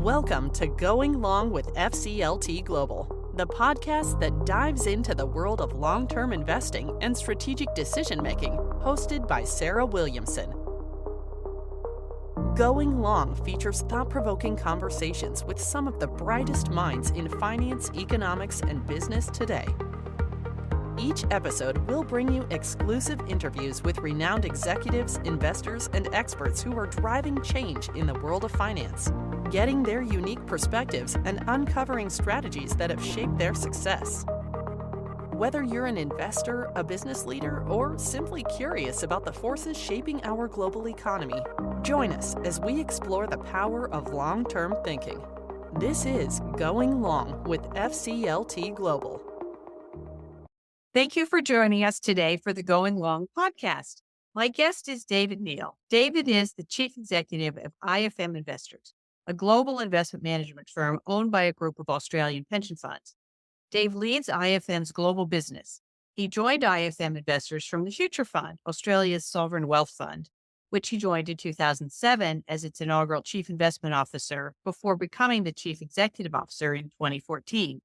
Welcome to Going Long with FCLT Global, the podcast that dives into the world of long-term investing and strategic decision-making, hosted by Sarah Williamson. Going Long features thought-provoking conversations with some of the brightest minds in finance, economics, and business today. Each episode will bring you exclusive interviews with renowned executives, investors, and experts who are driving change in the world of finance, getting their unique perspectives and uncovering strategies that have shaped their success. Whether you're an investor, a business leader, or simply curious about the forces shaping our global economy, join us as we explore the power of long-term thinking. This is Going Long with FCLT Global. Thank you for joining us today for the Going Long podcast. My guest is David Neal. David is the Chief Executive of IFM Investors, a global investment management firm owned by a group of Australian pension funds. Dave leads IFM's global business. He joined IFM Investors from the Future Fund, Australia's sovereign wealth fund, which he joined in 2007 as its inaugural Chief Investment Officer before becoming the Chief Executive Officer in 2014.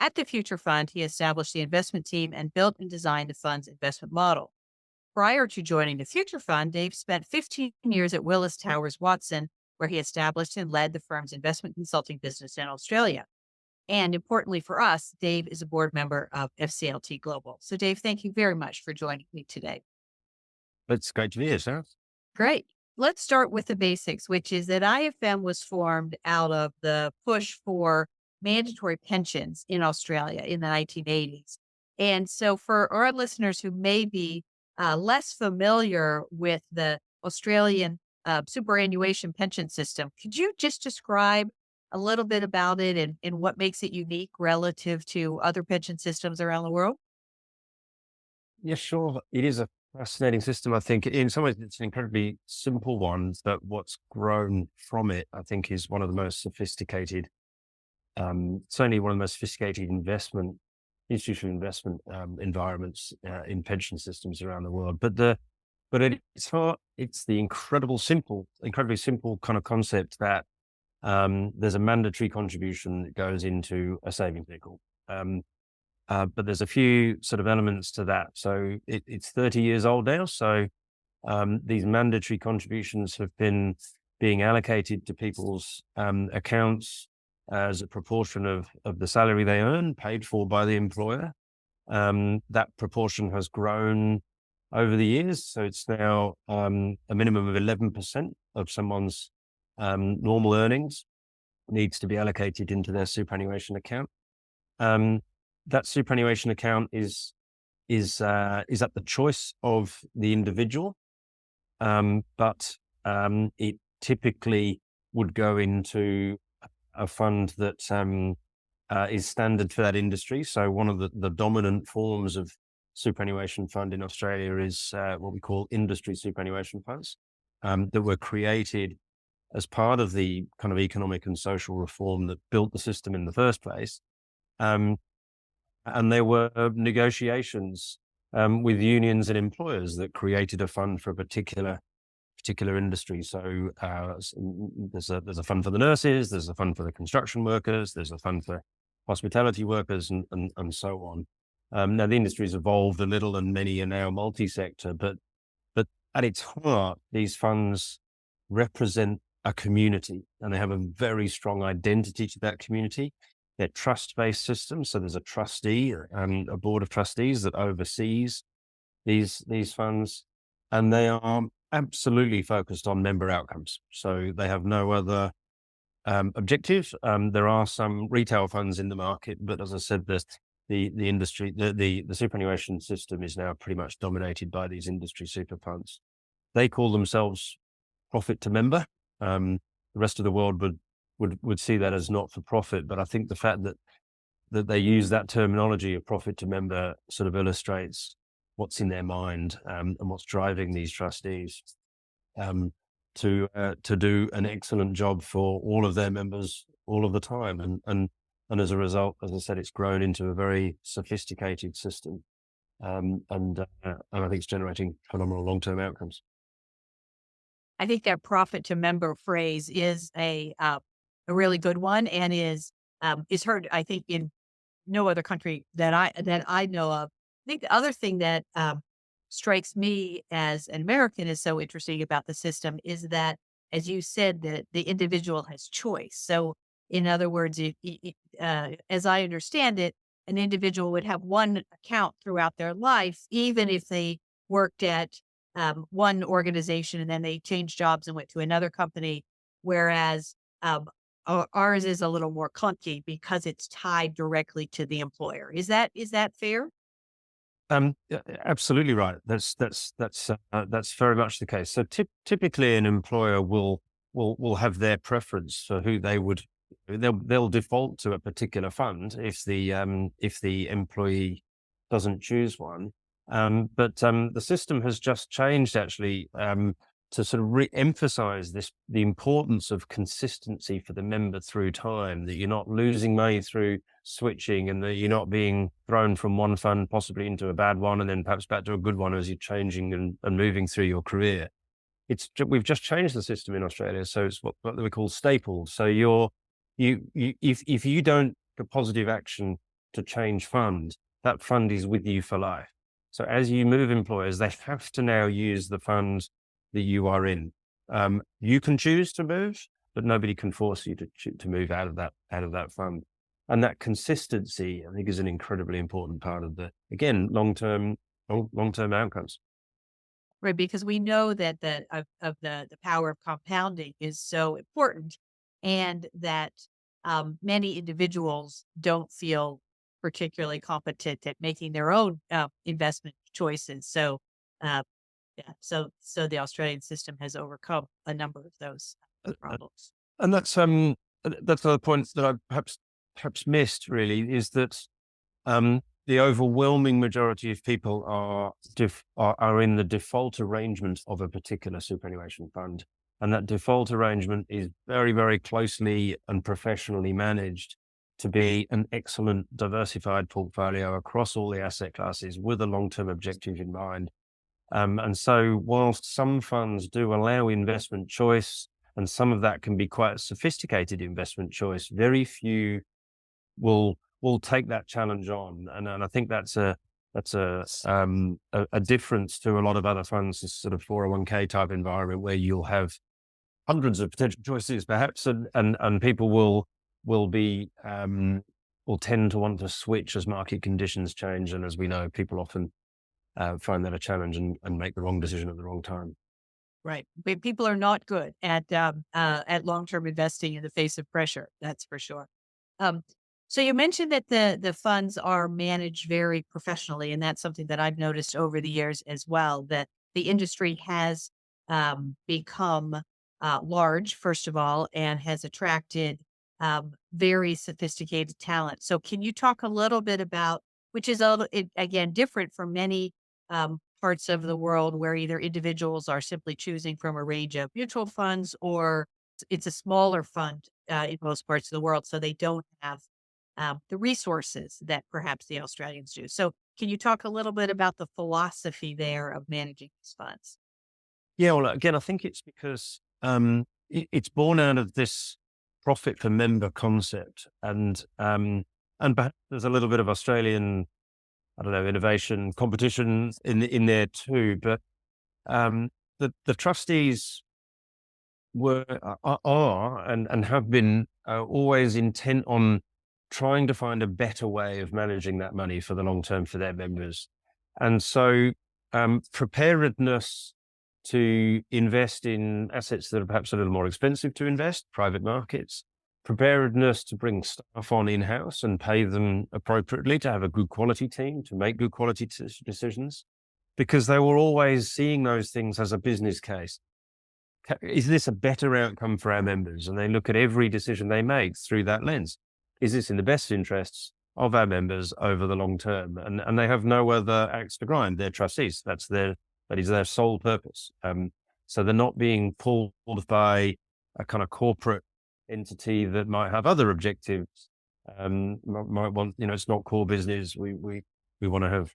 At the Future Fund, he established the investment team and built and designed the fund's investment model. Prior to joining the Future Fund, Dave spent 15 years at Willis Towers Watson, where he established and led the firm's investment consulting business in Australia. And importantly for us, Dave is a board member of FCLT Global. So Dave, thank you very much for joining me today. It's great to be here, Sarah. Great. Let's start with the basics, which is that IFM was formed out of the push for mandatory pensions in Australia in the 1980s. And so for our listeners who may be less familiar with the Australian superannuation pension system, could you just describe a little bit about it and what makes it unique relative to other pension systems around the world? Yeah, sure. It is a fascinating system. I think in some ways it's an incredibly simple one, but what's grown from it, I think, is one of the most sophisticated certainly one of the most sophisticated institutional investment environments in pension systems around the world. But it's the incredibly simple kind of concept that there's a mandatory contribution that goes into a saving vehicle. But there's a few sort of elements to that. So it's 30 years old now. So these mandatory contributions have been being allocated to people's accounts as a proportion of the salary they earn, paid for by the employer. That proportion has grown over the years. So it's now a minimum of 11% of someone's normal earnings needs to be allocated into their superannuation account. That superannuation account is at the choice of the individual, but it typically would go into a fund that is standard for that industry. So one of the dominant forms of superannuation fund in Australia is what we call industry superannuation funds that were created as part of the kind of economic and social reform that built the system in the first place. And there were negotiations with unions and employers that created a fund for a particular industry. So there's a fund for the nurses, there's a fund for the construction workers, there's a fund for hospitality workers, and so on. Now the industry's evolved a little, and many are now multi-sector, but at its heart, these funds represent a community, and they have a very strong identity to that community. They're trust-based systems, so there's a trustee and a board of trustees that oversees these funds, and they are absolutely focused on member outcomes. So they have no other objective. There are some retail funds in the market, but as I said, the industry, the superannuation system is now pretty much dominated by these industry super funds. They call themselves profit to member. The rest of the world would see that as not for profit, but I think the fact that they use that terminology of profit to member sort of illustrates what's in their mind and what's driving these trustees to do an excellent job for all of their members all of the time. And as a result, as I said, it's grown into a very sophisticated system. And I think it's generating phenomenal long-term outcomes. I think that profit to member phrase is a a really good one, and is heard, I think, in no other country that I know of. I think the other thing that strikes me as an American is so interesting about the system is that, as you said, that the individual has choice. So, in other words, as I understand it, an individual would have one account throughout their life, even if they worked at one organization and then they changed jobs and went to another company. Whereas ours is a little more clunky because it's tied directly to the employer. Is that fair? Absolutely right. That's very much the case. So typically, an employer will have their preference for who they'll default to a particular fund if the employee doesn't choose one. But the system has just changed actually to sort of re-emphasize the importance of consistency for the member through time, that you're not losing money through switching, and that you're not being thrown from one fund possibly into a bad one and then perhaps back to a good one as you're changing and moving through your career. We've just changed the system in Australia, so it's what we call stapled. So if you don't take positive action to change fund, that fund is with you for life. So as you move employers, they have to now use the fund that you are in. You can choose to move, but nobody can force you to move out of that fund. And that consistency, I think, is an incredibly important part of long-term outcomes. Right, because we know that the power of compounding is so important, and that many individuals don't feel particularly competent at making their own investment choices. So, uh, yeah, so the Australian system has overcome a number of those problems. And that's another point that I perhaps missed really, is that the overwhelming majority of people are in the default arrangement of a particular superannuation fund. And that default arrangement is very, very closely and professionally managed to be an excellent diversified portfolio across all the asset classes with a long-term objective in mind. And so whilst some funds do allow investment choice, and some of that can be quite sophisticated investment choice, very few will take that challenge on. And I think that's a difference to a lot of other funds, this sort of 401k type environment where you'll have hundreds of potential choices perhaps, and people will tend to want to switch as market conditions change. And as we know, people often find that a challenge and make the wrong decision at the wrong time. Right, but people are not good at long-term investing in the face of pressure. That's for sure. Um, so you mentioned that the funds are managed very professionally, and that's something that I've noticed over the years as well. That the industry has become large, first of all, and has attracted very sophisticated talent. So can you talk a little bit about, which is again different from many parts of the world where either individuals are simply choosing from a range of mutual funds, or it's a smaller fund in most parts of the world, so they don't have the resources that perhaps the Australians do. So can you talk a little bit about the philosophy there of managing these funds? Yeah, well, again, I think it's because it's born out of this profit per member concept, and perhaps there's a little bit of Australian, I don't know, innovation competition in there too. But the trustees are and have been always intent on trying to find a better way of managing that money for the long term for their members. And so preparedness to invest in assets that are perhaps a little more expensive to invest, private markets, preparedness to bring staff on in-house and pay them appropriately, to have a good quality team, to make good quality decisions, because they were always seeing those things as a business case. Is this a better outcome for our members? And they look at every decision they make through that lens. Is this in the best interests of our members over the long term? And they have no other axe to grind. They're trustees. That is their sole purpose. So they're not being pulled by a kind of corporate entity that might have other objectives. Might want, it's not core business. We want to have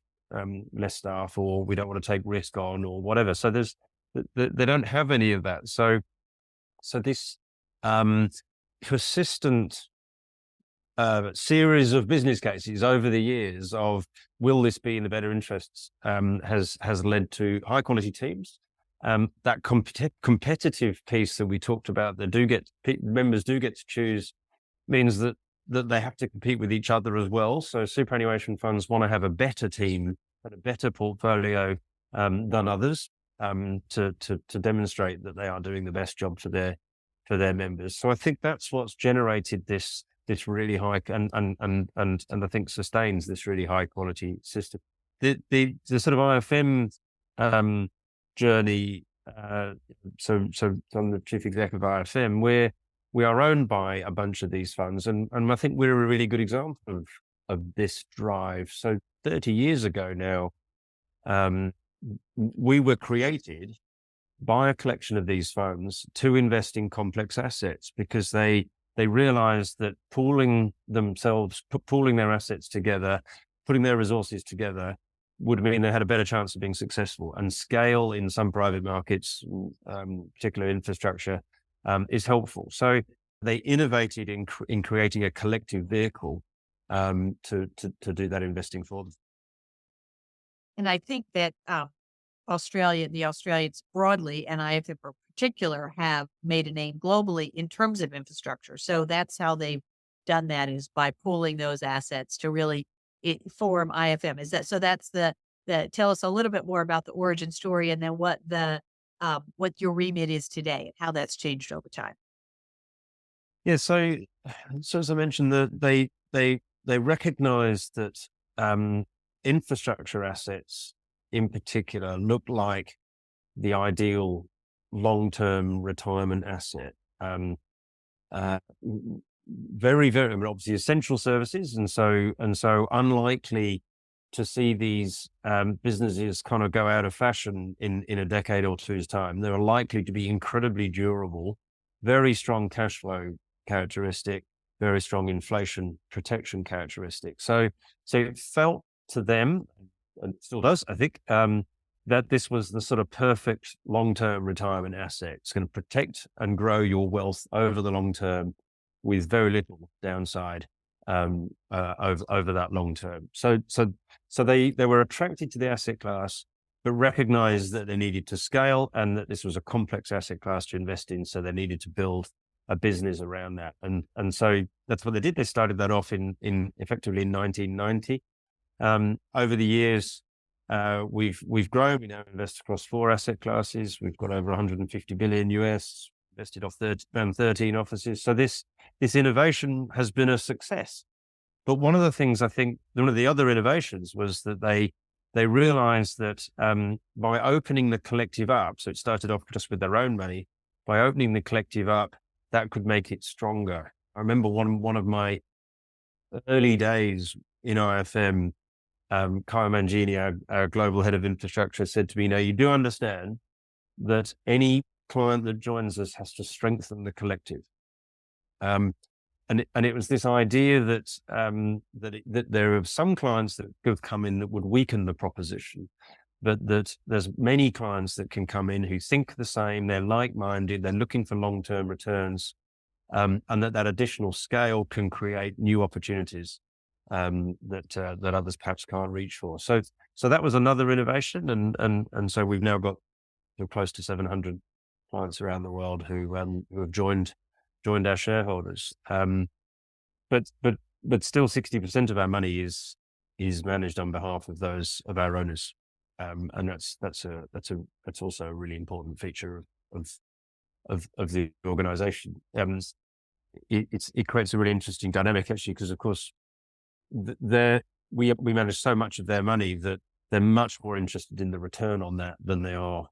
less staff, or we don't want to take risk on, or whatever. So they don't have any of that. So this persistent series of business cases over the years of will this be in the better interests has led to high quality teams. That competitive piece that we talked about, that members do get to choose, means that they have to compete with each other as well. So superannuation funds want to have a better team and a better portfolio than others to demonstrate that they are doing the best job for their members. So I think that's what's generated this really high and I think sustains this really high quality system. The sort of IFM journey. So I'm the chief executive of IFM, where we are owned by a bunch of these funds, and I think we're a really good example of this drive. So 30 years ago now, we were created by a collection of these funds to invest in complex assets, because they realized that pooling their assets together, putting their resources together, would mean they had a better chance of being successful. And scale in some private markets, particularly infrastructure, is helpful. So they innovated in creating a collective vehicle to do that investing for them. And I think that the Australians broadly, and IFM in particular, have made a name globally in terms of infrastructure. So that's how they've done that, is by pooling those assets to really form IFM. Is that so? That's the tell us a little bit more about the origin story, and then what your remit is today and how that's changed over time. Yeah. So as I mentioned, they recognize that infrastructure assets in particular look like the ideal long-term retirement asset. Very, very, I mean, obviously essential services, and so unlikely to see these businesses kind of go out of fashion in a decade or two's time. They're likely to be incredibly durable, very strong cash flow characteristic, very strong inflation protection characteristic. So it felt to them, and it still does, I think, that this was the sort of perfect long-term retirement asset. It's going to protect and grow your wealth over the long term with very little downside over that long term. So they were attracted to the asset class, but recognized that they needed to scale and that this was a complex asset class to invest in. So they needed to build a business around that. And so that's what they did. They started that off effectively in 1990. Over the years, we've grown. We now invest across 4 asset classes. We've got over 150 billion US, invested off around 13 offices. So this innovation has been a success. But one of the things, I think, one of the other innovations was that they realized that by opening the collective up, so it started off just with their own money, by opening the collective up, that could make it stronger. I remember one of my early days in IFM, Kyle Mangini, our global head of infrastructure, said to me, "Now, you do understand that any client that joins us has to strengthen the collective." And it was this idea that there are some clients that have come in that would weaken the proposition, but that there's many clients that can come in who think the same, they're like-minded, they're looking for long-term returns, and that additional scale can create new opportunities that others perhaps can't reach for. So that was another innovation, and so we've now got close to 700 clients around the world who have joined our shareholders. But still 60% of our money is managed on behalf of our owners. And that's also a really important feature of the organization. It creates a really interesting dynamic, actually, because of course we manage so much of their money that they're much more interested in the return on that than they are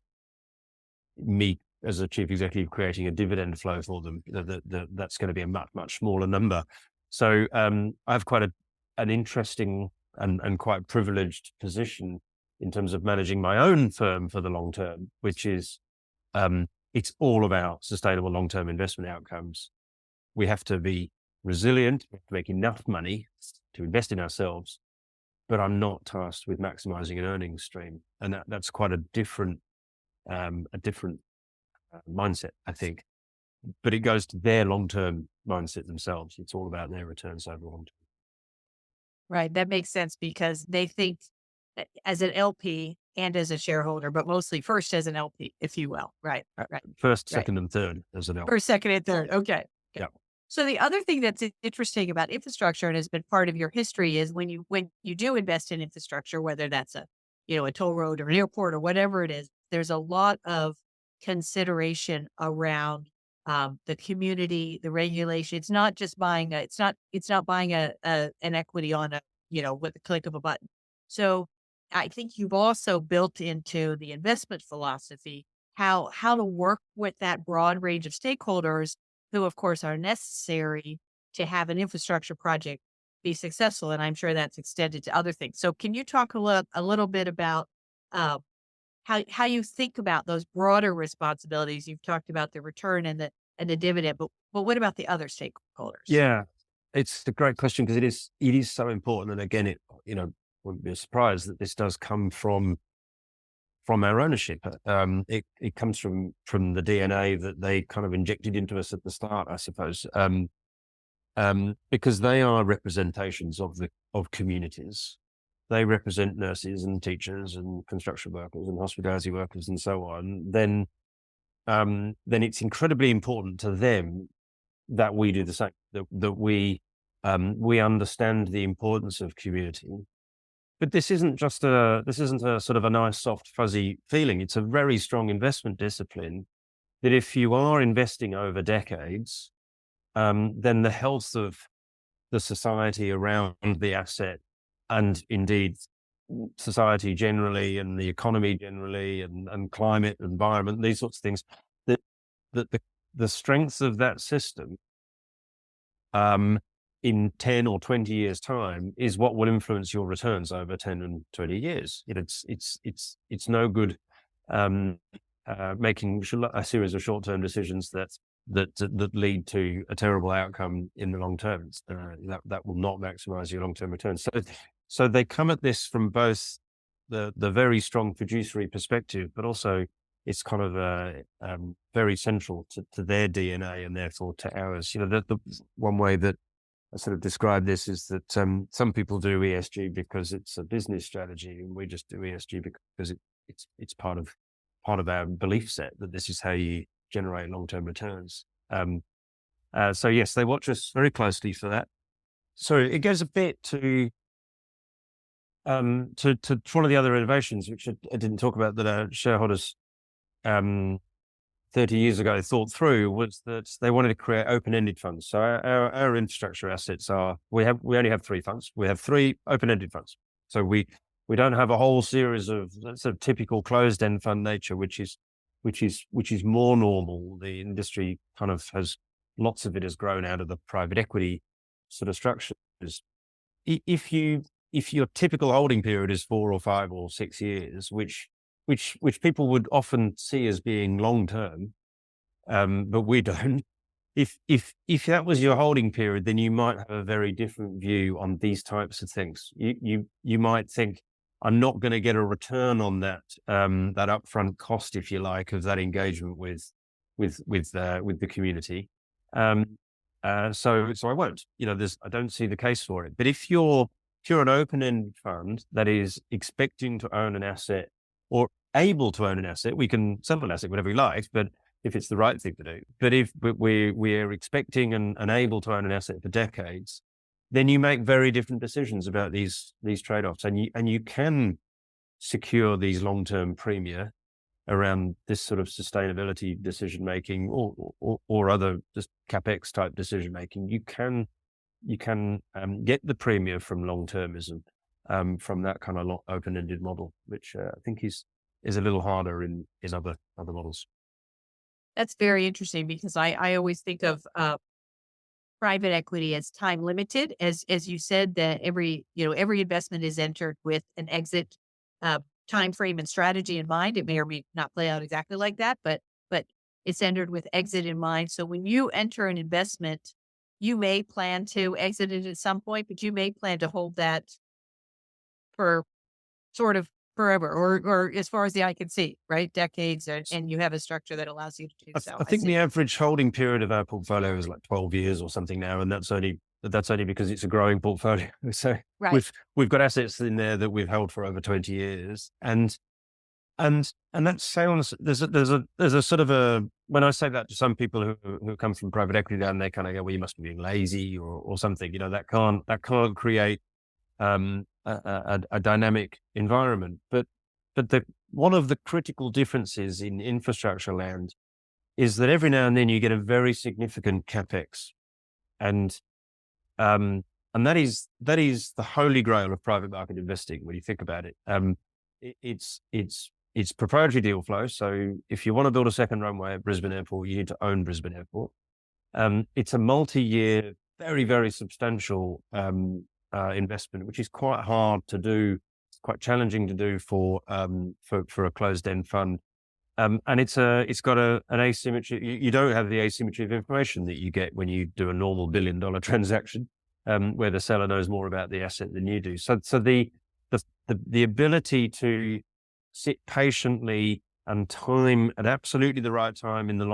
me as a chief executive creating a dividend flow for them. That's going to be a much smaller number. So I have quite an interesting and quite privileged position in terms of managing my own firm for the long term, which is it's all about sustainable long-term investment outcomes. We have to be resilient, we have to make enough money to invest in ourselves, but I'm not tasked with maximizing an earnings stream. And that's quite a different mindset, I think. But it goes to their long-term mindset themselves. It's all about their returns over long term. Right. That makes sense because they think as an LP and as a shareholder, but mostly first as an LP, if you will. Right. Right. First, Right. second, and third as an LP. First, second, and third. Okay. Okay. Yeah. So the other thing that's interesting about infrastructure and has been part of your history is when you do invest in infrastructure, whether that's a toll road or an airport or whatever it is, there's a lot of consideration around the community, the regulation. It's not just buying it's not buying an equity on with the click of a button. So I think you've also built into the investment philosophy how to work with that broad range of stakeholders who, of course, are necessary to have an infrastructure project be successful. And I'm sure that's extended to other things. So can you talk a little bit about uh, how you think about those broader responsibilities? You've talked about the return and the dividend, but what about the other stakeholders? Yeah, it's a great question because it is so important. And again, wouldn't be a surprise that this does come from our ownership. It comes from the DNA that they kind of injected into us at the start, I suppose. Because they are representations of communities. They represent nurses and teachers and construction workers and hospitality workers and so on. Then it's incredibly important to them that we do the same. That we understand the importance of community. But this isn't a sort of a nice, soft, fuzzy feeling. It's a very strong investment discipline that if you are investing over decades, then the health of the society around the asset and indeed society generally and the economy generally and climate, environment, these sorts of things, that the strength of that system in 10 or 20 years time is what will influence your returns over 10 and 20 years. It's no good making a series of short-term decisions that lead to a terrible outcome in the long term. That will not maximize your long-term returns. So they come at this from both the very strong fiduciary perspective, but also it's kind of very central to their DNA and therefore to ours. The one way that I sort of describe this is that some people do ESG because it's a business strategy, and we just do ESG because it's part of our belief set that this is how you generate long-term returns. So yes, they watch us very closely for that. So it goes a bit to one of the other innovations, which I didn't talk about, that our shareholders 30 years ago thought through, was that they wanted to create open-ended funds. So our infrastructure assets we only have 3 funds. We have 3 open-ended funds. So we don't have a whole series of sort of typical closed-end fund nature, which is more normal. The industry kind of lots of it has grown out of the private equity sort of structures. If your typical holding period is 4 or 5 or 6 years, which people would often see as being long term, but we don't. If that was your holding period, then you might have a very different view on these types of things. You might think, I'm not going to get a return on that upfront cost, if you like, of that engagement with the community. So I won't. I don't see the case for it. But if you're an open-ended fund that is expecting to own an asset or able to own an asset, we can sell an asset whenever we like, but if it's the right thing to do. But if we're expecting and able to own an asset for decades, then you make very different decisions about these trade-offs, and you can secure these long-term premia around this sort of sustainability decision making or other just capex type decision making. You can get the premia from long-termism from that kind of open-ended model, which I think is a little harder in other models. That's very interesting because I always think of private equity as time limited, as you said, that every investment is entered with an exit time frame and strategy in mind. It may or may not play out exactly like that, but it's entered with exit in mind. So when you enter an investment, you may plan to exit it at some point, but you may plan to hold that for sort of forever, or as far as the eye can see, right? Decades, and you have a structure that allows you to do so. I I think the see. average holding period of our portfolio is like 12 years or something now, and that's only because it's a growing portfolio. So Right. we've got assets in there that we've held for over 20 years, and that sounds there's a sort of a, when I say that to some people who come from private equity, down, they kind of go, well, you must be being lazy or something. That can't create a dynamic environment. But one of the critical differences in infrastructure land is that every now and then you get a very significant capex, and um, that is the holy grail of private market investing when you think about it. It's proprietary deal flow. So if you want to build a second runway at Brisbane Airport, you need to own Brisbane Airport. It's a multi-year, very, very substantial investment, which is quite hard to do. It's quite challenging to do for a closed-end fund. And it's got an asymmetry. You don't have the asymmetry of information that you get when you do a normal $1 billion transaction, where the seller knows more about the asset than you do. So the ability to sit patiently and time at absolutely the right time in the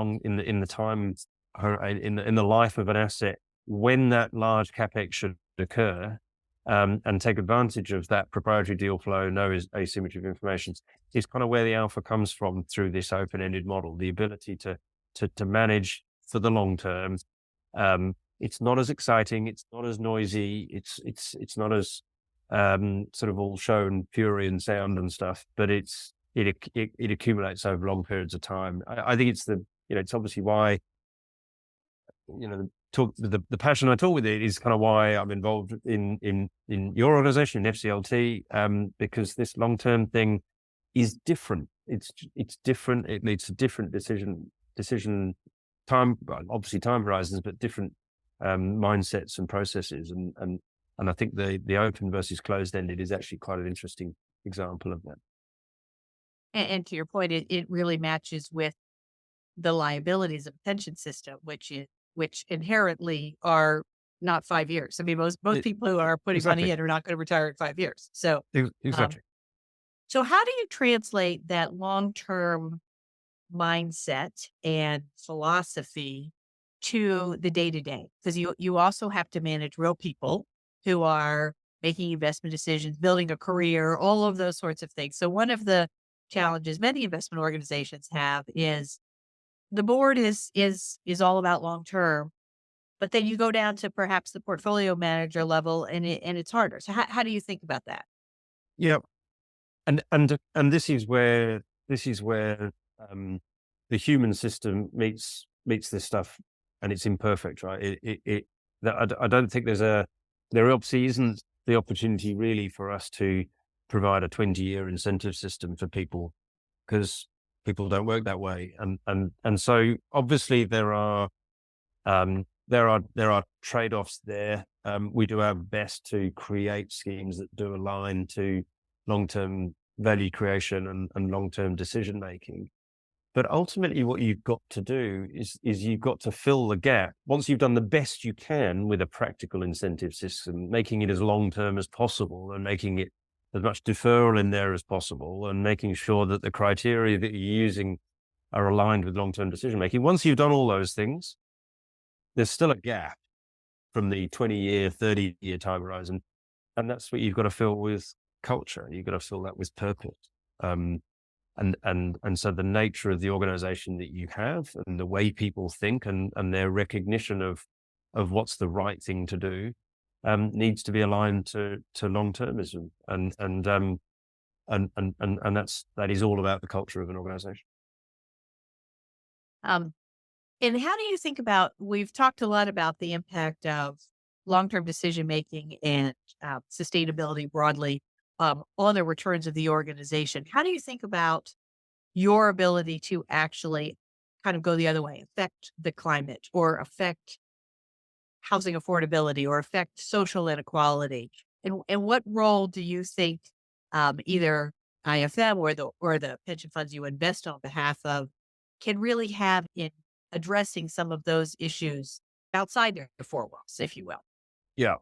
life of an asset, when that large capex should occur, and take advantage of that proprietary deal flow, no asymmetry of information, is kind of where the alpha comes from through this open-ended model. The ability to manage for the long term. It's not as exciting. It's not as noisy. It's not as sort of all show and fury and sound and stuff, but it accumulates over long periods of time. I think it's obviously why, the passion I talk with it is kind of why I'm involved in your organization, in FCLT, because this long-term thing is different. It's different. It leads to different decision time, obviously time horizons, but different mindsets and processes. And I think the open versus closed-ended is actually quite an interesting example of that. And to your point, it really matches with the liabilities of a pension system, which inherently are not 5 years. I mean, most people who are putting money in are not going to retire in 5 years. So exactly. So how do you translate that long-term mindset and philosophy to the day-to-day? Because you also have to manage real people who are making investment decisions, building a career, all of those sorts of things. So one of the challenges many investment organizations have is the board is all about long-term, but then you go down to perhaps the portfolio manager level and it's harder. So how do you think about that? Yeah. And this is where the human system meets this stuff, and it's imperfect, right? I don't think there obviously isn't the opportunity really for us to provide a 20-year incentive system for people, because people don't work that way. And so obviously there are trade-offs there. We do our best to create schemes that do align to long-term value creation and long-term decision making. But ultimately what you've got to do is you've got to fill the gap. Once you've done the best you can with a practical incentive system, making it as long-term as possible and making it as much deferral in there as possible, and making sure that the criteria that you're using are aligned with long-term decision making. Once you've done all those things, there's still a gap from the 20-year, 30-year time horizon. And that's what you've got to fill with culture. You've got to fill that with purpose. And so the nature of the organization that you have and the way people think and their recognition of what's the right thing to do needs to be aligned to long-termism. And that is all about the culture of an organization. And how do you think about, we've talked a lot about the impact of long-term decision-making and sustainability broadly on the returns of the organization. How do you think about your ability to actually kind of go the other way, affect the climate or affect housing affordability or affect social inequality? And what role do you think either IFM or the pension funds you invest on behalf of can really have in addressing some of those issues outside their four walls, if you will? Yeah.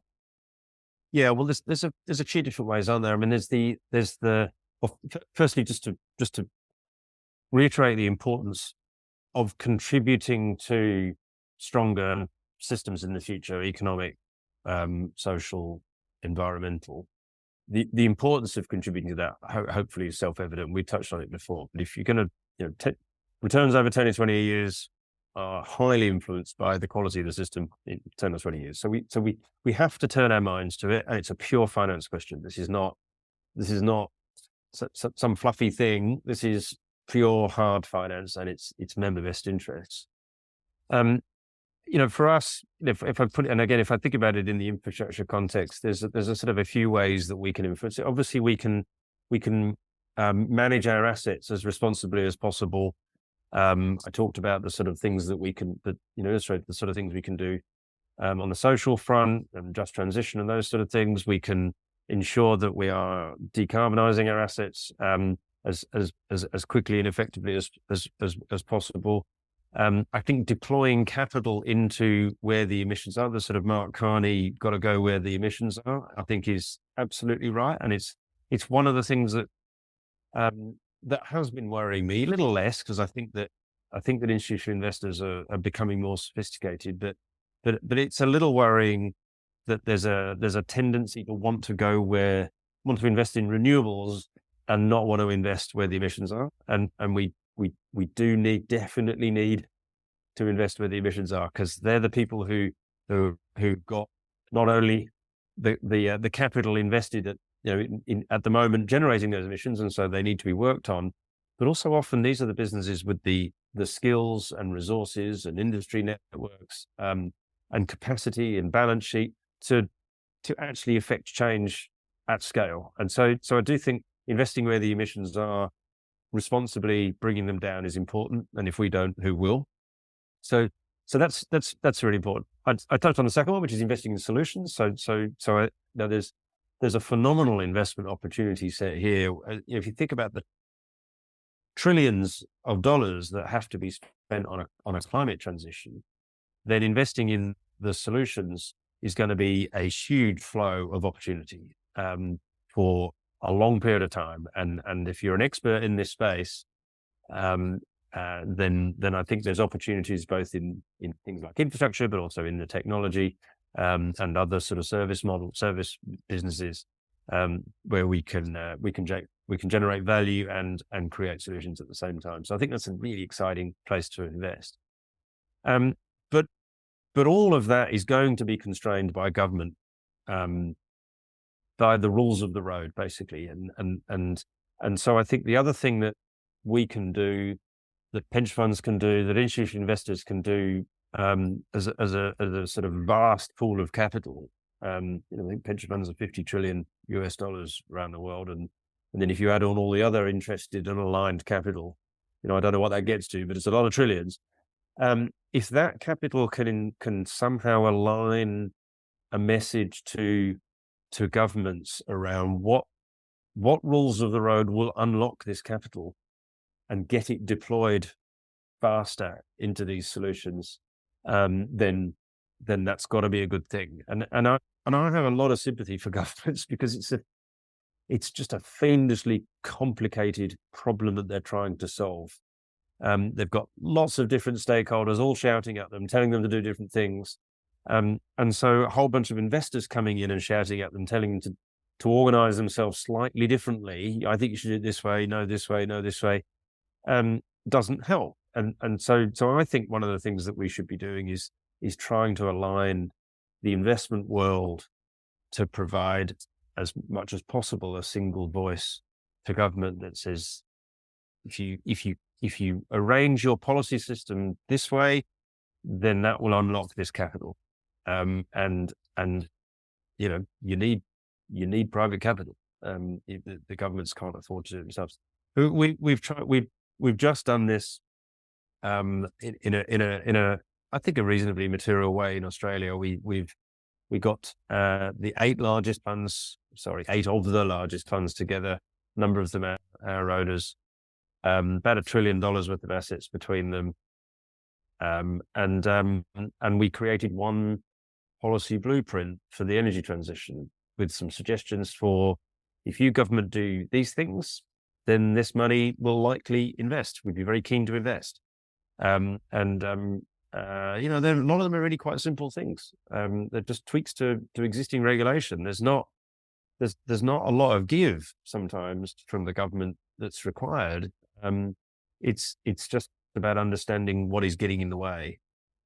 Well, there's a few different ways on there. I mean, there's the Well, firstly, just to reiterate the importance of contributing to stronger systems in the future, economic, social, environmental. The importance of contributing to that hopefully is self-evident. We touched on it before, but if you're going to, returns over 10 or 20 years are highly influenced by the quality of the system in 10 or 20 years. So we have to turn our minds to it, and it's a pure finance question. This is not some fluffy thing. This is pure hard finance, and it's member best interests. For us, if I put it, and again, if I think about it in the infrastructure context, there's a sort of a few ways that we can influence it. Obviously, we can manage our assets as responsibly as possible. I talked about the sort of things that we can, illustrate the sort of things we can do on the social front and just transition and those sort of things. We can ensure that we are decarbonising our assets as quickly and effectively as possible. I think deploying capital into where the emissions are, the sort of Mark Carney, got to go where the emissions are, I think is absolutely right. And it's one of the things that has been worrying me a little less, because I think that institutional investors are becoming more sophisticated, but it's a little worrying that there's a tendency to want to invest in renewables and not want to invest where the emissions are. And we definitely need to invest where the emissions are, because they're the people who got not only the capital invested at the moment generating those emissions, and so they need to be worked on, but also often these are the businesses with the skills and resources and industry networks and capacity and balance sheet to actually affect change at scale. And so I do think investing where the emissions are, responsibly bringing them down, is important. And if we don't, who will? So that's really important. I touched on the second one, which is investing in solutions. There's a phenomenal investment opportunity set here. If you think about the trillions of dollars that have to be spent on a climate transition, then investing in the solutions is going to be a huge flow of opportunity for a long period of time. And if you're an expert in this space, then I think there's opportunities both in things like infrastructure, but also in the technology and other sort of service businesses where we can generate value and create solutions at the same time. So I think that's a really exciting place to invest. But all of that is going to be constrained by government, by the rules of the road, basically. And so I think the other thing that we can do, that pension funds can do, that institutional investors can do, as a sort of vast pool of capital. I think pension funds are $50 trillion around the world, and then if you add on all the other interested and aligned capital, I don't know what that gets to, but it's a lot of trillions. If that capital can somehow align a message to governments around what rules of the road will unlock this capital and get it deployed faster into these solutions, then that's got to be a good thing. And I have a lot of sympathy for governments, because it's just a fiendishly complicated problem that they're trying to solve. They've got lots of different stakeholders all shouting at them, telling them to do different things. And so a whole bunch of investors coming in and shouting at them, telling them to organize themselves slightly differently. I think you should do it this way, no, this way, no, this way, doesn't help. And so I think one of the things that we should be doing is trying to align the investment world to provide as much as possible a single voice to government that says, if you arrange your policy system this way, then that will unlock this capital. And you need private capital. The governments can't afford to do it themselves. We've just done this in a I think a reasonably material way in Australia. We got the eight of the largest funds together. A number of them are our owners. About $1 trillion worth of assets between them. And we created one policy blueprint for the energy transition with some suggestions for, if you government do these things, then this money will likely invest. We'd be very keen to invest. You know, a lot of them are really quite simple things. They're just tweaks to existing regulation. There's not a lot of give sometimes from the government that's required. It's just about understanding what is getting in the way.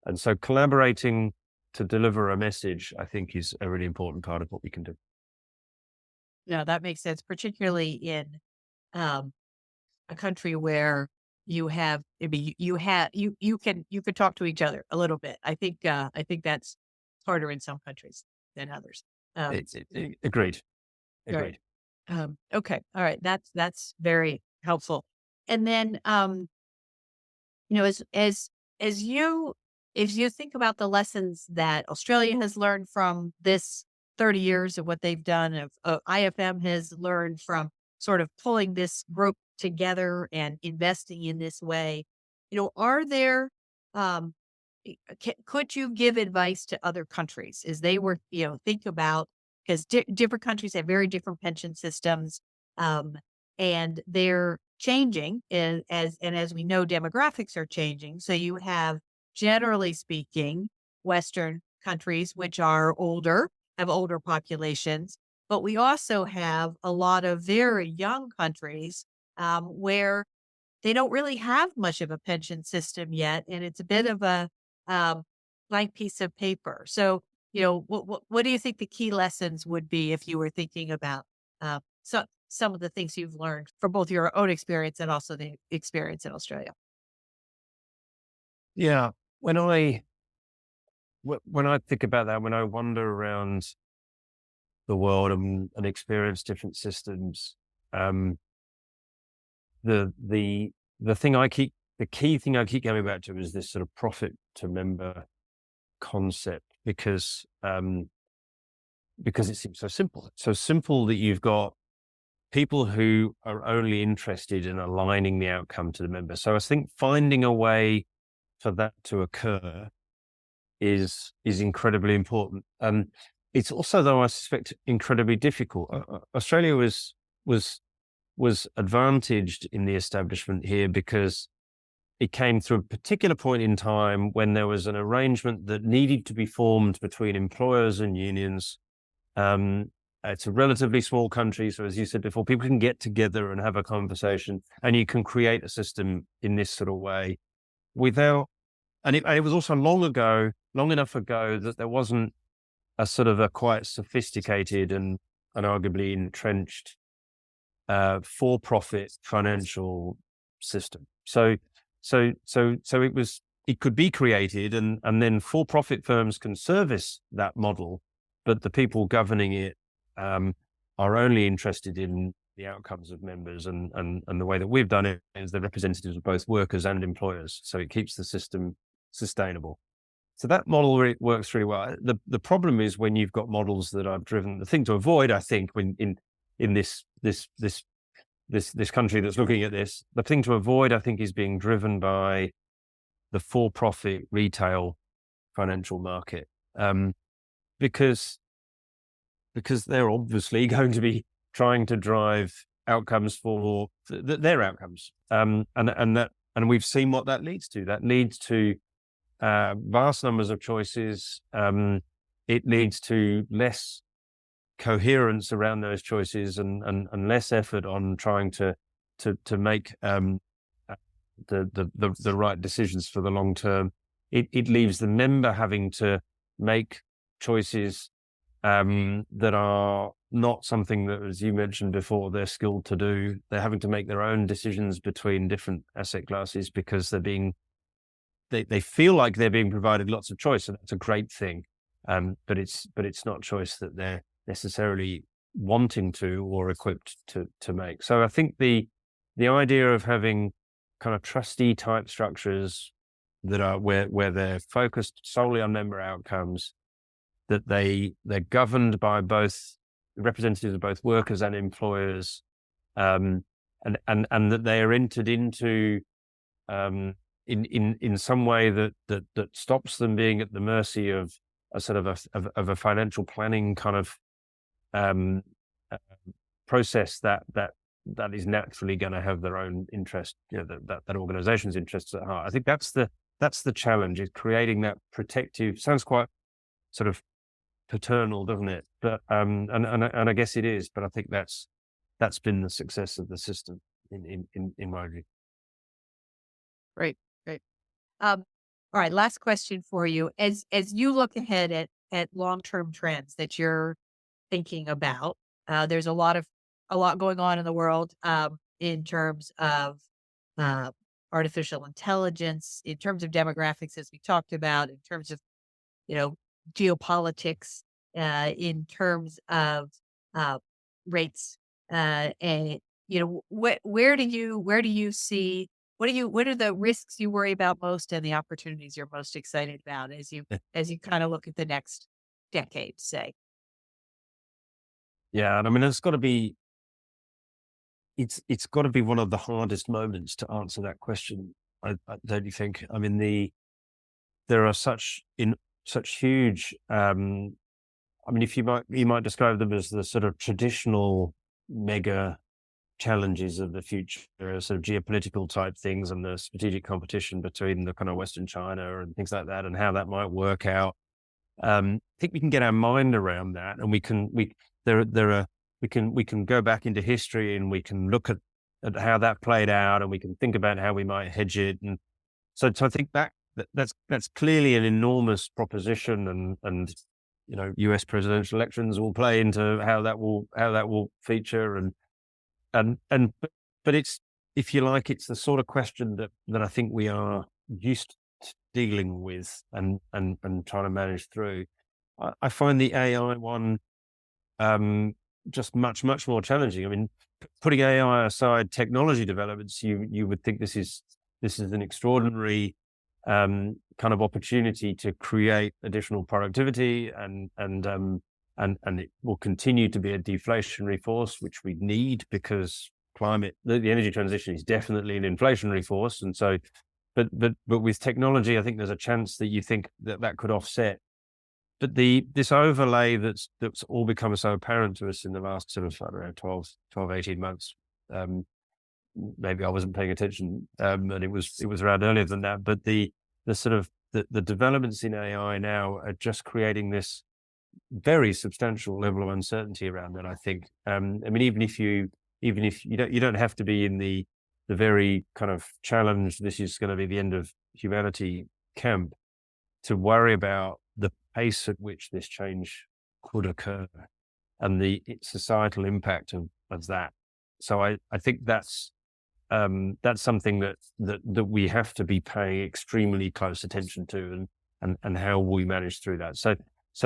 And so collaborating to deliver a message, I think, is a really important part of what we can do. No, that makes sense, particularly in um, a country where you have, I mean, you can talk to each other a little bit. I think that's harder in some countries than others. Agreed. Right. Okay. All right. That's very helpful. And then, you know, as you, if you think about the lessons that Australia has learned from this 30 years of what they've done, of IFM has learned from sort of pulling this group together and investing in this way, you know, are there, um, could you give advice to other countries as they were, you know, think about, because different countries have very different pension systems, um, and they're changing as we know, demographics are changing. So you have, generally speaking, Western countries, which are older, have older populations, but we also have a lot of very young countries where they don't really have much of a pension system yet, and it's a bit of a um, blank piece of paper. So, you know, what do you think the key lessons would be if you were thinking about some of the things you've learned from both your own experience and also the experience in Australia? Yeah. When I think about that, when I wander around the world and experience different systems, um, the the the key thing I keep coming back to is this sort of profit to member concept, because it seems so simple that you've got people who are only interested in aligning the outcome to the member. So I think finding a way for that to occur is incredibly important. It's also, though, I suspect, incredibly difficult. Australia was advantaged in the establishment here because it came through a particular point in time when there was an arrangement that needed to be formed between employers and unions. It's a relatively small country, so as you said before, people can get together and have a conversation, and you can create a system in this sort of way without. And it was also long enough ago that there wasn't a sort of a quite sophisticated and arguably entrenched for-profit financial system. So it could be created, and then for-profit firms can service that model, but the people governing it are only interested in the outcomes of members, and the way that we've done it is the representatives of both workers and employers. So it keeps the system sustainable. So that model works really well. The problem is when you've got models that are driven. The thing to avoid, I think, when in this country that's looking at this, the thing to avoid, I think, is being driven by the for-profit retail financial market, because they're obviously going to be trying to drive outcomes for their outcomes, and we've seen what that leads to. That leads to vast numbers of choices. It leads to less coherence around those choices, and less effort on trying to make the right decisions for the long term. It leaves the member having to make choices that are not something that, as you mentioned before, they're skilled to do. They're having to make their own decisions between different asset classes because they feel like they're being provided lots of choice, and that's a great thing. But it's not choice that they're necessarily wanting to or equipped to make. So I think the idea of having kind of trustee type structures that are where they're focused solely on member outcomes, that they're governed by both representatives of both workers and employers, and that they are entered into in some way that stops them being at the mercy of a sort of a financial planning kind of process that that is naturally going to have their own interest, that organization's interests at heart. I think that's the challenge, is creating that protective. Sounds quite sort of paternal, doesn't it? But and I guess it is. But I think that's been the success of the system in my view. Great, great. All right, last question for you. As you look ahead at long-term trends that you're thinking about, there's a lot going on in the world in terms of uh, artificial intelligence, in terms of demographics, as we talked about, in terms of geopolitics, in terms of rates, and where do you see, what are the risks you worry about most and the opportunities you're most excited about as you kind of look at the next decade, say? Yeah, and I mean, it's got to be one of the hardest moments to answer that question. Don't you think? I mean, there are such huge. I mean, if you might describe them as the sort of traditional mega challenges of the future, sort of geopolitical type things, and the strategic competition between the kind of Western China and things like that, and how that might work out. I think we can get our mind around that, and we can go back into history, and we can look at how that played out, and we can think about how we might hedge it. And so I think that's clearly an enormous proposition, and US presidential elections will play into how that will feature, but it's, if you like, it's the sort of question that I think we are used to dealing with and trying to manage through. I find the AI one just much more challenging. I mean, putting AI aside, technology developments, you would think this is an extraordinary kind of opportunity to create additional productivity, and it will continue to be a deflationary force, which we need, because the energy transition is definitely an inflationary force. And so, but with technology, I think there's a chance that you think that could offset. But this overlay that's all become so apparent to us in the last sort of, I don't know, 12, 18 months. Maybe I wasn't paying attention, and it was around earlier than that. But the sort of the developments in AI now are just creating this very substantial level of uncertainty around that, I think. I mean, even if you don't have to be in the very kind of challenge, this is going to be the end of humanity camp, to worry about the pace at which this change could occur and the societal impact of that. So I think that's something that we have to be paying extremely close attention to, and how we manage through that. So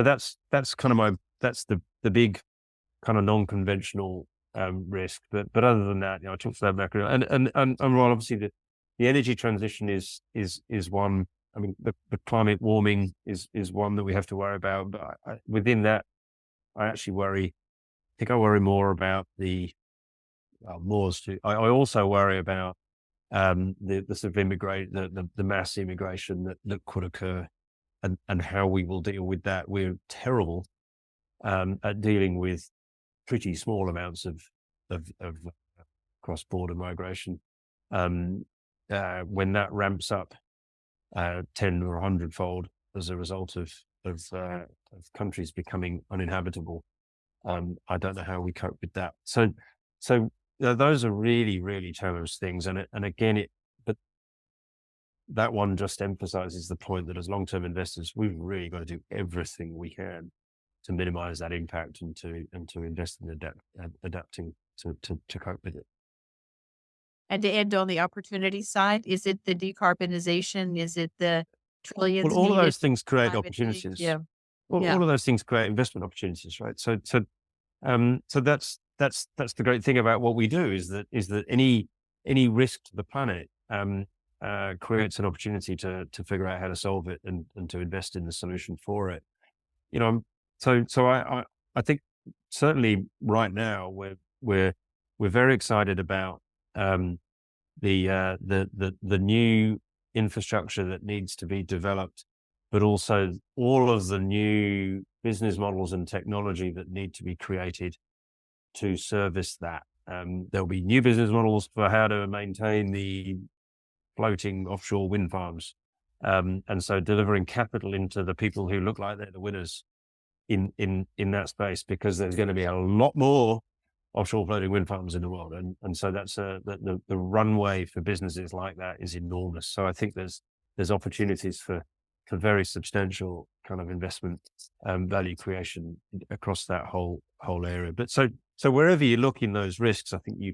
that's kind of that's the big kind of non-conventional risk. But other than that, I talked about macro, and while obviously the energy transition is one. I mean, the climate warming is one that we have to worry about. But within that, I think I worry more about I also worry about the sort of the mass immigration that could occur, and how we will deal with that. We're terrible at dealing with pretty small amounts of cross-border migration. When that ramps up 10 or 100-fold as a result of countries becoming uninhabitable, I don't know how we cope with that. So those are really, really challenged things, and again, but that one just emphasizes the point that as long-term investors, we've really got to do everything we can to minimize that impact, and to invest in adapting to cope with it. And to end on the opportunity side, is it the decarbonization? Is it the trillions? Well, all of needed those things create climate change? opportunities. Yeah. All of those things create investment opportunities, right? So that's the great thing about what we do, is that any risk to the planet creates an opportunity to figure out how to solve it, and to invest in the solution for it. So I think certainly right now we're very excited about the new infrastructure that needs to be developed, but also all of the new business models and technology that need to be created to service that. There'll be new business models for how to maintain the floating offshore wind farms. And so delivering capital into the people who look like they're the winners in that space, because there's going to be a lot more offshore floating wind farms in the world. And so that's the runway for businesses like that is enormous. So I think there's opportunities for very substantial kind of investment value creation across that whole area. But so wherever you look in those risks, I think you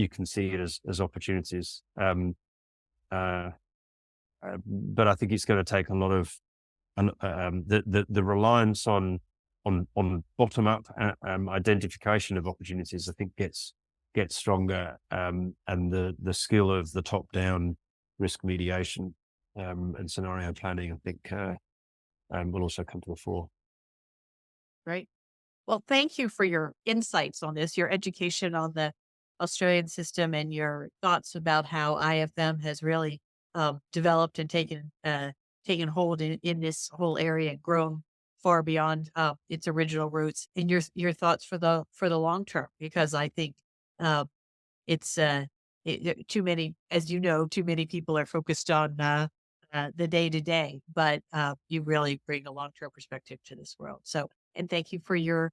can see it as opportunities. But I think it's going to take a lot of the reliance on bottom up identification of opportunities. I think gets stronger, and the skill of the top down risk mediation and scenario planning, I think, will also come to the fore. Right. Well, thank you for your insights on this, your education on the Australian system, and your thoughts about how IFM has really developed and taken hold in this whole area and grown far beyond its original roots. And your thoughts for the long term, because I think it's too many, as you know, too many people are focused on the day to day, but you really bring a long term perspective to this world. So, and thank you for your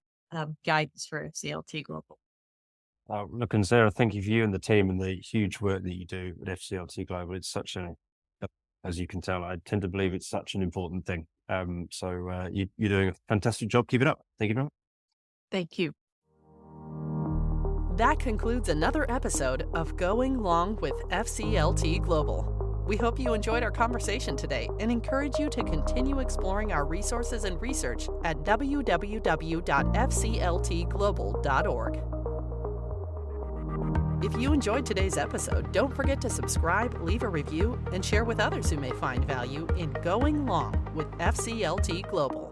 guidance for FCLT Global. Look, and Sarah, thank you for you and the team and the huge work that you do at FCLT Global. It's such as you can tell, I tend to believe it's such an important thing. So you're doing a fantastic job. Keep it up. Thank you very much. Thank you. That concludes another episode of Going Long with FCLT Global. We hope you enjoyed our conversation today and encourage you to continue exploring our resources and research at www.fcltglobal.org. If you enjoyed today's episode, don't forget to subscribe, leave a review, and share with others who may find value in Going Long with FCLT Global.